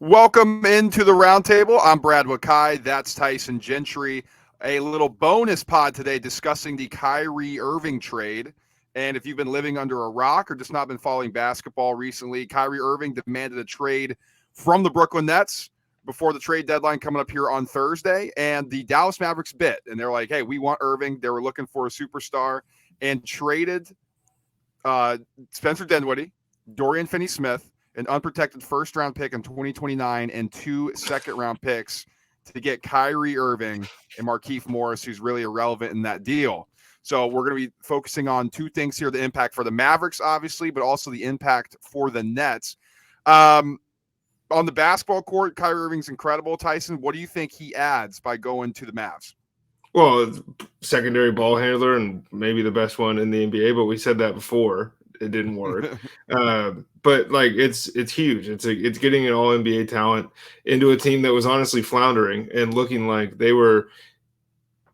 Welcome into the roundtable. I'm Brad Wakai. That's Tyson Gentry. A little bonus pod today discussing the Kyrie Irving trade. And if you've been living under a rock or just not been following basketball recently, Kyrie Irving demanded a trade from the Brooklyn Nets before the trade deadline coming up here on Thursday. And the Dallas Mavericks bit. And they're like, hey, we want Irving. They were looking for a superstar and traded Spencer Dinwiddie, Dorian Finney-Smith, an unprotected first-round pick in 2029, and 2 second-round picks to get Kyrie Irving and Markieff Morris, who's really irrelevant in that deal. So we're going to be focusing on two things here: the impact for the Mavericks, obviously, but also the impact for the Nets. On the basketball court, Kyrie Irving's incredible. Tyson, what do you think he adds by going to the Mavs? Well, secondary ball handler and maybe the best one in the NBA, but we said that before. It didn't work. But like it's huge. It's getting an all NBA talent into a team that was honestly floundering and looking like they were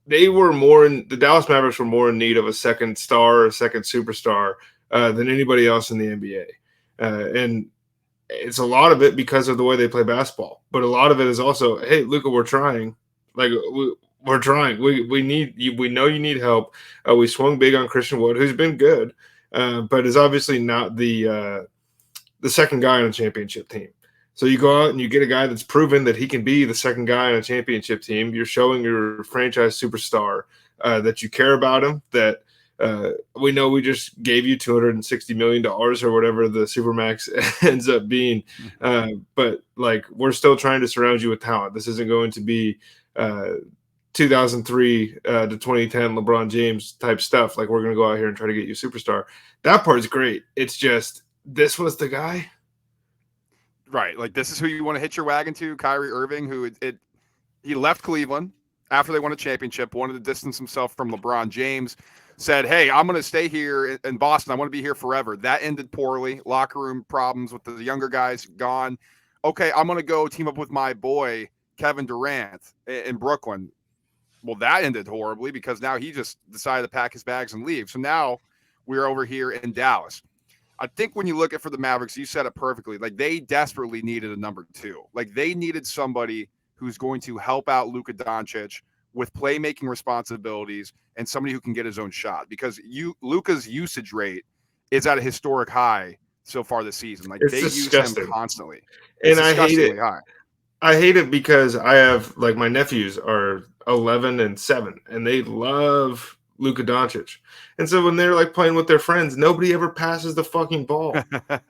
more in the Dallas Mavericks were more in need of a second star or a second superstar than anybody else in the NBA. And it's a lot of it because of the way they play basketball, but a lot of it is also, hey, Luka, we're trying. Like we're trying. We need you. We know you need help. We swung big on Christian Wood, who's been good, but is obviously not the second guy on a championship team. So you go out and you get a guy that's proven that he can be the second guy on a championship team. You're showing your franchise superstar that you care about him. That we know we just gave you $260 million or whatever the Supermax ends up being, but like we're still trying to surround you with talent. This isn't going to be 2003 to 2010 LeBron James type stuff. Like we're going to go out here and try to get you a superstar. That part's great. It's just this was the guy. Right. Like this is who you want to hitch your wagon to, Kyrie Irving, who he left Cleveland after they won a championship, wanted to distance himself from LeBron James, said, hey, I'm going to stay here in Boston. I want to be here forever. That ended poorly. Locker room problems with the younger guys gone. Okay, I'm going to go team up with my boy, Kevin Durant in Brooklyn. Well, that ended horribly because now he just decided to pack his bags and leave. So now we're over here in Dallas. I think when you look at for the Mavericks, you said it perfectly. Like they desperately needed a number two. Like they needed somebody who's going to help out Luka Doncic with playmaking responsibilities and somebody who can get his own shot because Luka's usage rate is at a historic high so far this season. Like It's they disgusting. use him constantly. And It's I hate disgustingly it. high. I hate it because I have like my nephews are 11 and 7 and they love Luka Doncic. And so when they're like playing with their friends, nobody ever passes the fucking ball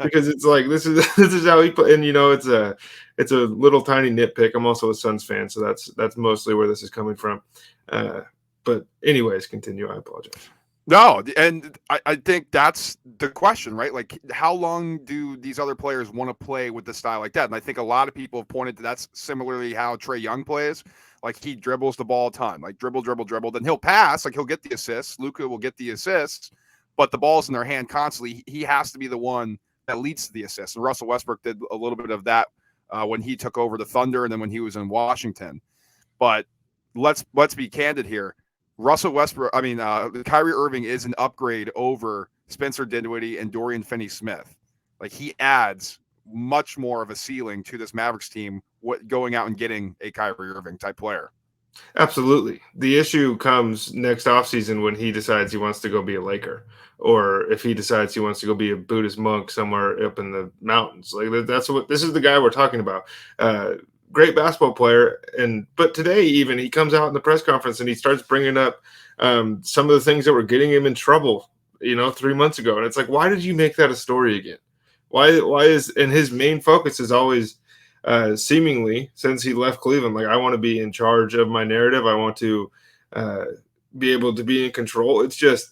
because it's like this is how he play. And you know it's a little tiny nitpick. I'm also a Suns fan, so that's mostly where this is coming from. But anyways, continue. I apologize. No, and I think that's the question, right? Like, how long do these other players want to play with the style like that? And I think a lot of people have pointed to that's similarly how Trae Young plays. Like, he dribbles the ball a ton, like dribble, dribble, dribble. Then he'll pass, like he'll get the assists. Luka will get the assists, but the ball's in their hand constantly. He has to be the one that leads to the assists. And Russell Westbrook did a little bit of that when he took over the Thunder and then when he was in Washington. But let's be candid here. Kyrie Irving is an upgrade over Spencer Dinwiddie and Dorian Finney-Smith. Like he adds much more of a ceiling to this Mavericks team going out and getting a Kyrie Irving type player. Absolutely. The issue comes next offseason when he decides he wants to go be a Laker or if he decides he wants to go be a Buddhist monk somewhere up in the mountains. Like this is the guy we're talking about. Great basketball player, but today even he comes out in the press conference and he starts bringing up some of the things that were getting him in trouble, 3 months ago, and it's like, why did you make that a story again? Why is and his main focus is always seemingly since he left Cleveland, like I want to be in charge of my narrative, I want to be able to be in control. It's just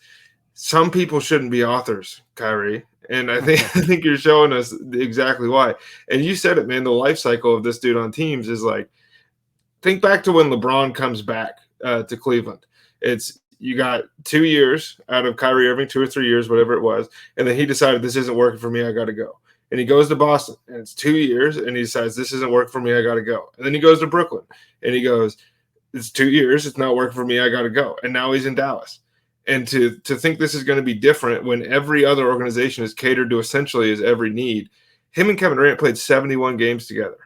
some people shouldn't be authors, Kyrie. And I think you're showing us exactly why. And you said it, man. The life cycle of this dude on teams is like, think back to when LeBron comes back to Cleveland. It's you got 2 years out of Kyrie Irving, 2 or 3 years, whatever it was, and then he decided this isn't working for me. I got to go. And he goes to Boston, and it's 2 years, and he decides this isn't working for me. I got to go. And then he goes to Brooklyn, and he goes, it's 2 years. It's not working for me. I got to go. And now he's in Dallas. And to think this is going to be different when every other organization is catered to essentially his every need. Him and Kevin Durant played 71 games together.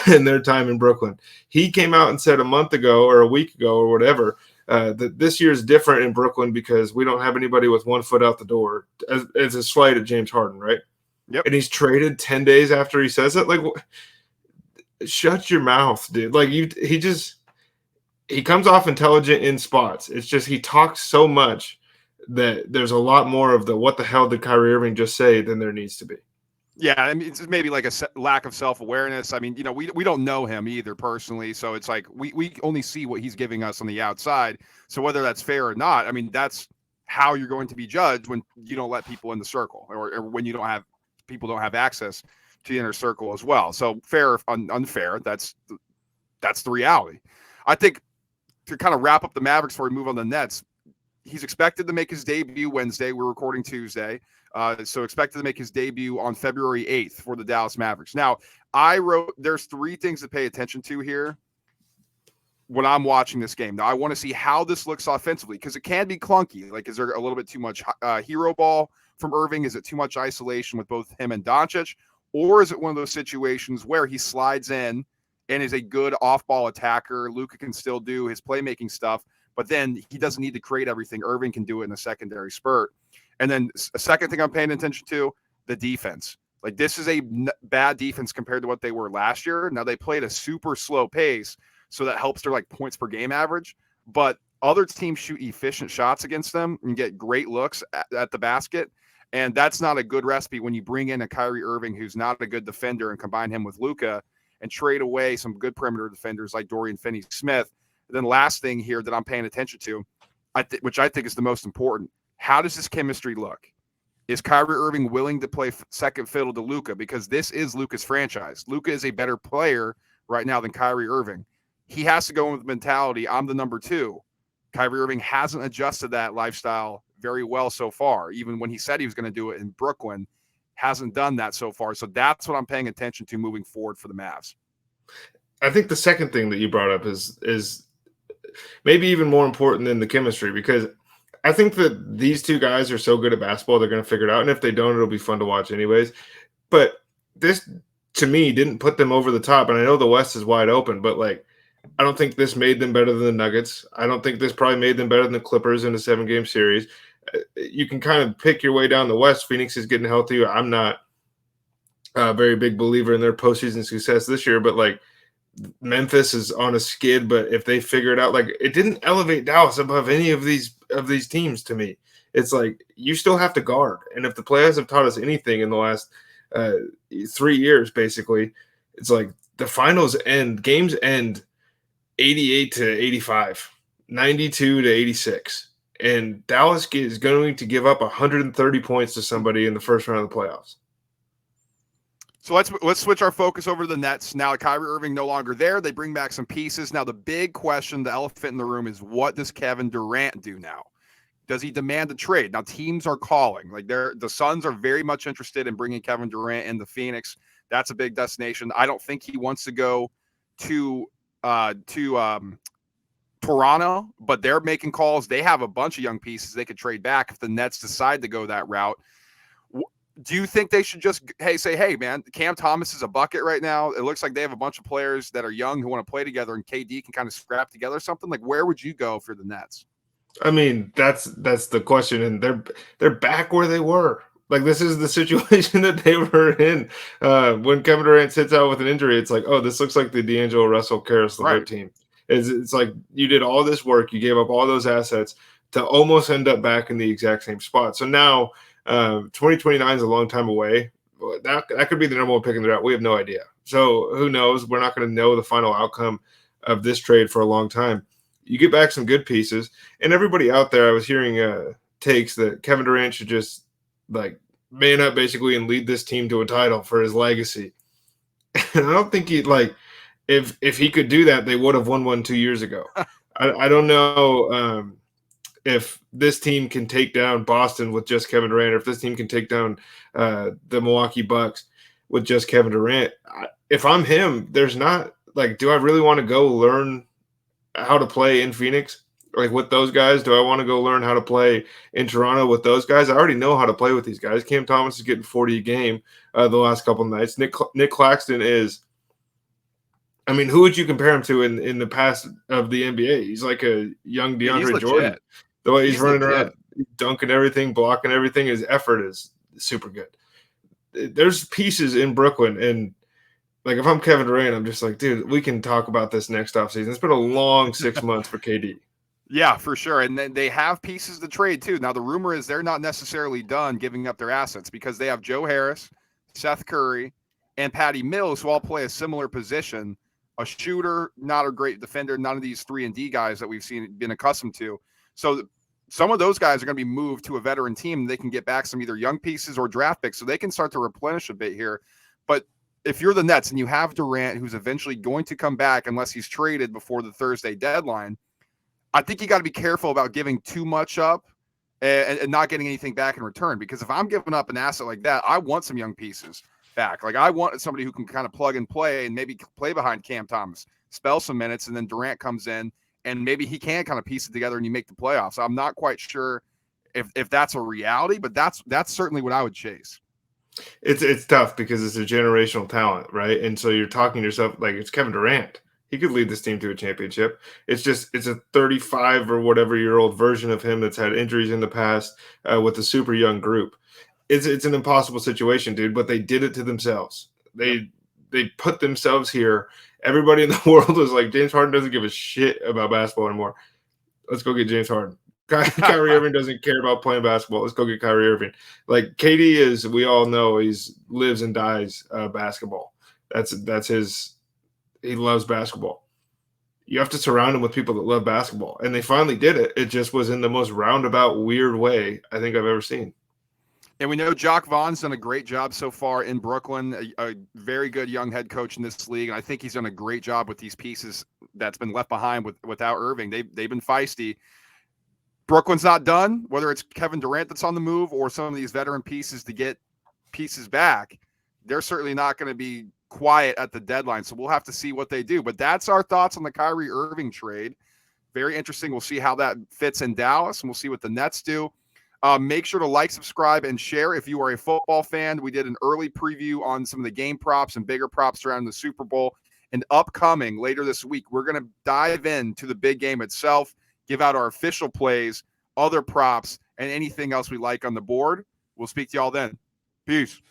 in their time in Brooklyn. He came out and said a month ago or a week ago or whatever that this year is different in Brooklyn because we don't have anybody with 1 foot out the door as a slight at James Harden, right? Yep. And he's traded 10 days after he says it. Like, shut your mouth, dude. Like, he comes off intelligent in spots. It's just he talks so much that there's a lot more of the what the hell did Kyrie Irving just say than there needs to be. Yeah, I mean, it's maybe like a lack of self-awareness. I mean, we don't know him either personally, so it's like we only see what he's giving us on the outside. So whether that's fair or not, I mean, that's how you're going to be judged when you don't let people in the circle, or when you don't have access to the inner circle as well. So fair or unfair, that's the reality. I think to kind of wrap up the Mavericks before we move on to the Nets, he's expected to make his debut Wednesday. We're recording Tuesday. So expected to make his debut on February 8th for the Dallas Mavericks. Now, there's 3 things to pay attention to here when I'm watching this game. Now, I want to see how this looks offensively because it can be clunky. Like, is there a little bit too much hero ball from Irving? Is it too much isolation with both him and Doncic? Or is it one of those situations where he slides in and is a good off-ball attacker? Luka can still do his playmaking stuff, but then he doesn't need to create everything. Irving can do it in a secondary spurt. And then a second thing I'm paying attention to, the defense. Like, this is a bad defense compared to what they were last year. Now, they played a super slow pace, so that helps their like points per game average. But other teams shoot efficient shots against them and get great looks at the basket. And that's not a good recipe when you bring in a Kyrie Irving who's not a good defender and combine him with Luka and trade away some good perimeter defenders like Dorian Finney-Smith. And then last thing here that I'm paying attention to, which I think is the most important, how does this chemistry look? Is Kyrie Irving willing to play second fiddle to Luka? Because this is Luka's franchise. Luka is a better player right now than Kyrie Irving. He has to go in with the mentality, I'm the number 2. Kyrie Irving hasn't adjusted that lifestyle very well so far. Even when he said he was going to do it in Brooklyn, hasn't done that so far. So that's what I'm paying attention to moving forward for the Mavs. I think the second thing that you brought up is maybe even more important than the chemistry, because I think that these 2 guys are so good at basketball, they're going to figure it out. And if they don't, it'll be fun to watch anyways. But this, to me, didn't put them over the top. And I know the West is wide open, but like, I don't think this made them better than the Nuggets. I don't think this probably made them better than the Clippers in a 7-game series. You can kind of pick your way down the West. Phoenix is getting healthy. I'm not a very big believer in their postseason success this year, but like, Memphis is on a skid, but if they figure it out, like, it didn't elevate Dallas above any of these teams to me. It's like you still have to guard. And if the playoffs have taught us anything in the last 3 years, basically, it's like the games end 88 to 85, 92 to 86. And Dallas is going to give up 130 points to somebody in the first round of the playoffs. So let's switch our focus over to the Nets. Now Kyrie Irving no longer there. They bring back some pieces. Now the big question, the elephant in the room, is what does Kevin Durant do now? Does he demand a trade? Now teams are calling. Like the Suns are very much interested in bringing Kevin Durant into Phoenix. That's a big destination. I don't think he wants to go to Toronto, but they're making calls. They have a bunch of young pieces they could trade back if the Nets decide to go that route. Do you think they should just say, hey, man, Cam Thomas is a bucket right now. It looks like they have a bunch of players that are young who want to play together, and KD can kind of scrap together something? Like, where would you go for the Nets? I mean, that's the question, and they're back where they were. Like, this is the situation that they were in when Kevin Durant sits out with an injury. It's like, oh, this looks like the D'Angelo Russell, Karis LeVert team. It's like you did all this work, you gave up all those assets to almost end up back in the exact same spot. So now 2029 is a long time away. That could be the number 1 pick in the draft. We have no idea. So who knows? We're not going to know the final outcome of this trade for a long time. You get back some good pieces, and everybody out there, I was hearing takes that Kevin Durant should just like man up basically and lead this team to a title for his legacy. And I don't think he'd like, if he could do that, they would have won one 2 years ago. I don't know if this team can take down Boston with just Kevin Durant, or if this team can take down the Milwaukee Bucks with just Kevin Durant. If I'm him, there's not like, do I really want to go learn how to play in Phoenix, like with those guys? Do I want to go learn how to play in Toronto with those guys? I already know how to play with these guys. Cam Thomas is getting 40 a game the last couple of nights. Nick Claxton is I mean, who would you compare him to in the past of the NBA? He's like a young Yeah, he's DeAndre Jordan. legit. The way he's He's running legit. around, dunking everything, blocking everything, his effort is super good. There's pieces in Brooklyn, and like if I'm Kevin Durant, I'm just like, dude, we can talk about this next offseason. It's been a long 6 months for KD. Yeah, for sure. And then they have pieces to trade too. Now the rumor is they're not necessarily done giving up their assets because they have Joe Harris, Seth Curry, and Patty Mills who all play a similar position. A shooter, not a great defender, none of these 3-and-D guys that we've been accustomed to. So some of those guys are going to be moved to a veteran team. They can get back some either young pieces or draft picks, so they can start to replenish a bit here. But if you're the Nets and you have Durant, who's eventually going to come back unless he's traded before the Thursday deadline, I think you got to be careful about giving too much up and not getting anything back in return. Because if I'm giving up an asset like that, I want some young pieces back. Like I want somebody who can kind of plug and play and maybe play behind Cam Thomas, spell some minutes, and then Durant comes in and maybe he can kind of piece it together and you make the playoffs. I'm not quite sure if that's a reality, but that's certainly what I would chase. It's tough because it's a generational talent, right? And so you're talking to yourself like it's Kevin Durant. He could lead this team to a championship. It's a 35 or whatever year old version of him that's had injuries in the past with a super young group. It's an impossible situation, dude. But they did it to themselves. They put themselves here. Everybody in the world was like, James Harden doesn't give a shit about basketball anymore. Let's go get James Harden. Kyrie Irving doesn't care about playing basketball. Let's go get Kyrie Irving. Like KD is, we all know, he's lives and dies basketball. That's his. He loves basketball. You have to surround him with people that love basketball, and they finally did it. It just was in the most roundabout, weird way I think I've ever seen. And we know Jock Vaughn's done a great job so far in Brooklyn, a very good young head coach in this league. And I think he's done a great job with these pieces that's been left behind without Irving. They've been feisty. Brooklyn's not done, whether it's Kevin Durant that's on the move or some of these veteran pieces to get pieces back. They're certainly not going to be quiet at the deadline. So we'll have to see what they do. But that's our thoughts on the Kyrie Irving trade. Very interesting. We'll see how that fits in Dallas, and we'll see what the Nets do. Make sure to like, subscribe, and share if you are a football fan. We did an early preview on some of the game props and bigger props around the Super Bowl. And upcoming later this week, we're going to dive into the big game itself, give out our official plays, other props, and anything else we like on the board. We'll speak to y'all then. Peace.